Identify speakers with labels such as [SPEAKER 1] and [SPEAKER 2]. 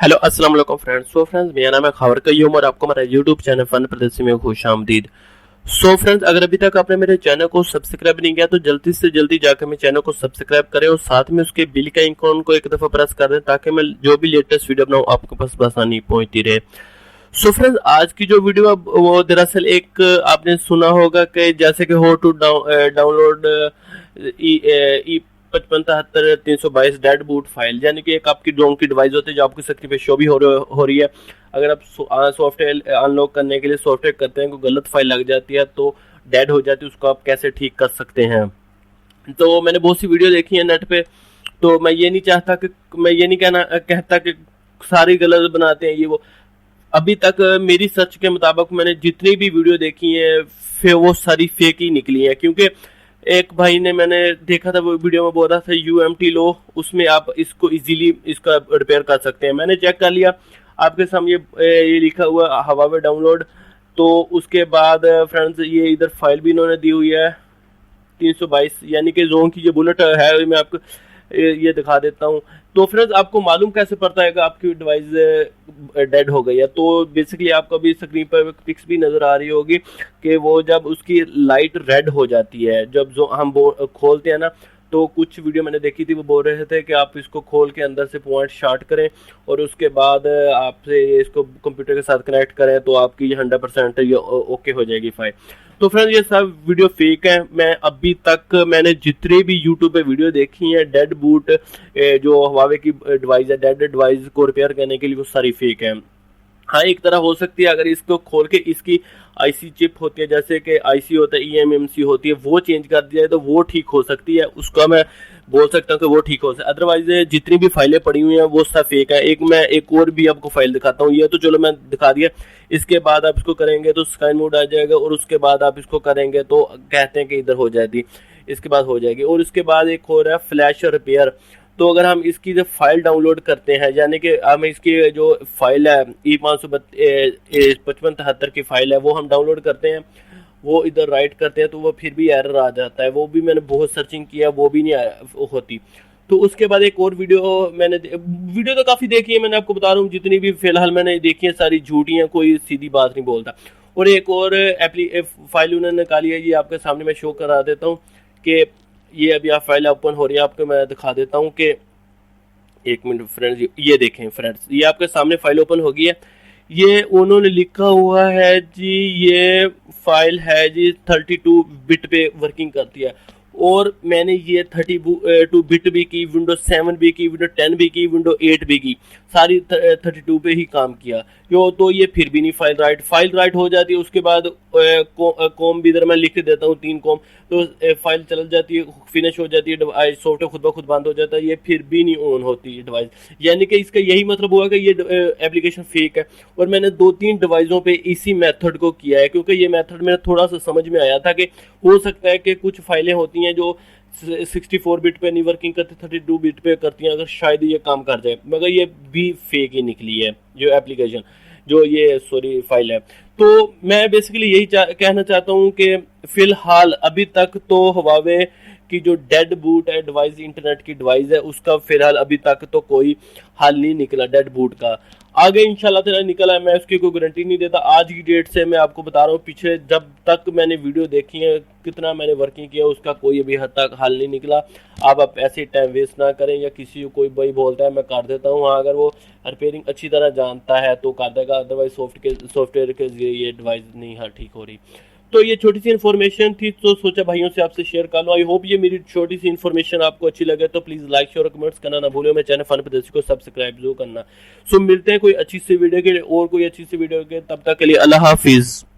[SPEAKER 1] Hello अस्सलाम वालेकुम friends. Friends मेरा नाम है खबर कय्यूम और आपको हमारा यूट्यूब चैनल फन प्रदर्शनी में खुश आमदीद। फ्रेंड्स अगर अभी तक आपने मेरे चैनल को सब्सक्राइब नहीं किया तो जल्दी से जल्दी जाकर मेरे चैनल को सब्सक्राइब करें और साथ में उसके बिल का आइकॉन को एक दफ़ा प्रेस कर दें ताकि मैं जो भी लेटेस्ट वीडियो बनाऊँ आपके पास आसानी पहुँचती रहे। फ्रेंड्स आज की जो वीडियो है वो दरअसल एक आपने सुना होगा कि जैसे कि हो टू डाउनलोड ई 557322 डेड बूट फाइल, यानी कि एक आपकी डोंग की डिवाइस होती है जो आपकी स्क्रीन पे शो भी हो रही है। अगर आप सॉफ्टवेयर अनलॉक करने के लिए सॉफ्टवेयर करते हैं, कोई गलत फाइल लग जाती है तो डेड हो जाती है, उसको आप कैसे ठीक कर सकते हैं। तो मैंने बहुत सी वीडियो देखी है नेट पे, तो मैं ये नहीं कहता कि सारी गलत बनाते हैं ये वो। अभी तक मेरी सर्च के मुताबिक मैंने जितनी भी वीडियो देखी है फिर वो सारी फेक ही निकली है, क्योंकि एक भाई ने मैंने देखा था वो वीडियो में बोल रहा था UMT लो, उसमें आप इसको इजीली इसका रिपेयर कर सकते हैं। मैंने चेक कर लिया, आपके सामने ये लिखा हुआ हवावे डाउनलोड। तो उसके बाद फ्रेंड्स ये इधर फाइल भी इन्होंने दी हुई है 322, यानी कि जोन की जो बुलेट है मैं आपको ये दिखा देता हूँ। तो फ्रेंड्स आपको मालूम कैसे पड़ता है कि आपकी डिवाइस डेड हो गई है? तो बेसिकली आपको अभी स्क्रीन पर पिक्स भी नजर आ रही होगी कि वो जब उसकी लाइट रेड हो जाती है, जब जो हम खोलते हैं ना, तो कुछ वीडियो मैंने देखी थी वो बोल रहे थे कि आप इसको खोल के अंदर से पॉइंट शॉर्ट करें और उसके बाद आपसे इसको कंप्यूटर के साथ कनेक्ट करें तो आपकी ये 100% ये ओके हो जाएगी फाइल। तो फ्रेंड्स ये सब वीडियो फेक है। मैं अभी तक मैंने जितने भी यूट्यूब पे वीडियो देखी हैं डेड बूट जो हवावे की डिवाइस है, डेड डिवाइस को रिपेयर करने के लिए, वो सारी फेक है। हाँ, एक तरह हो सकती है अगर इसको खोल के इसकी IC चिप होती है, जैसे कि IC होता है, eMMC होती है, वो चेंज कर दिया जाए तो वो ठीक हो सकती है, उसका मैं बोल सकता हूँ कि वो ठीक हो सकता है। अदरवाइज जितनी भी फाइलें पड़ी हुई हैं वो सब फेक है। मैं एक और भी आपको फाइल दिखाता हूँ, ये तो चलो मैं दिखा दिया, इसके बाद आप इसको करेंगे तो स्कैन मोड आ जाएगा और उसके बाद आप इसको करेंगे तो कहते हैं कि इधर हो जाती, इसके बाद हो जाएगी। और उसके बाद एक हो रहा है फ्लैश रिपेयर। तो अगर हम इसकी जब फाइल डाउनलोड करते हैं, यानी कि हम इसकी जो फाइल है E55573 की फाइल है वो हम डाउनलोड करते हैं, वो इधर राइट करते हैं तो वो फिर भी एरर आ जाता है। वो भी मैंने बहुत सर्चिंग किया, वो भी नहीं होती। तो उसके बाद एक और वीडियो तो काफ़ी देखी है मैंने, आपको बता रहा हूँ जितनी भी फिलहाल मैंने देखी है सारी झूठी हैं, कोई सीधी बात नहीं बोलता। और एक और फाइल उन्होंने निकाली है, ये आपके सामने मैं शो करा देता हूँ कि ये अभी आप फाइल ओपन हो रही है, आपको मैं दिखा देता हूँ कि एक मिनट फ्रेंड्स, ये देखें फ्रेंड्स, ये आपके सामने फाइल ओपन हो गई है। ये उन्होंने लिखा हुआ है जी, ये फाइल है जी 32 बिट पे वर्किंग करती है, और मैंने ये 32 बिट भी की, विंडो 7 भी की, विंडो 10 भी की, विंडो 8 भी की, सारी 32 पे ही काम किया यो। तो ये फिर भी नहीं फाइल राइट हो जाती है। उसके बाद कॉम भी इधर मैं लिख देता हूँ 3 कॉम, तो फाइल चल जाती है, फिनिश हो जाती है, सॉफ्टवेयर खुद ब खुद बंद हो जाता है, ये फिर भी नहीं ऑन होती है डिवाइस। यानी कि इसका यही मतलब हुआ कि ये एप्लीकेशन फेक है। और मैंने 2-3 डिवाइसों पे इसी मेथड को किया है, क्योंकि ये मेथड मेरा थोड़ा सा समझ में आया था कि हो सकता है कि कुछ फाइलें होती हैं जो 64 बिट पे नहीं वर्किंग करती, 32 बिट पे करती हैं, अगर शायद ये काम कर जाए, मगर ये भी फेक ही निकली है जो एप्लीकेशन, जो ये फाइल है। तो मैं बेसिकली यही कहना चाहता हूँ कि फिलहाल अभी तक तो हवावे की जो डेड बूट है डिवाइस, इंटरनेट की डिवाइस है, उसका फिलहाल अभी तक तो कोई हल नहीं निकला डेड बूट का। आगे इंशाल्लाह तेरा निकला है, मैं उसकी कोई गारंटी नहीं देता। आज की डेट से मैं आपको बता रहा हूँ, पीछे जब तक मैंने वीडियो देखी है, कितना मैंने वर्किंग किया, उसका कोई अभी हद तक हल नहीं निकला। आप ऐसे टाइम वेस्ट ना करें, या किसी को कोई भाई बोलता है मैं कर देता हूँ, हाँ अगर वो रिपेयरिंग अच्छी तरह जानता है तो कर देगा, अदरवाइज सॉफ्टवेयर के जरिए ये डिवाइस नहीं हाँ ठीक हो रही। तो ये छोटी सी इन्फॉर्मेशन थी, तो सोचा भाइयों से आपसे शेयर कर लो। आई होप ये मेरी छोटी सी इन्फॉर्मेशन आपको अच्छी लगे, तो प्लीज लाइक शेयर और कमेंट्स करना ना भूलो। मेरे चैनल फन प्रदर्शनी को सब्सक्राइब जरूर करना। सो मिलते हैं कोई अच्छी सी वीडियो के और कोई अच्छी सी वीडियो के, तब तक के लिए अल्लाह हाफिज।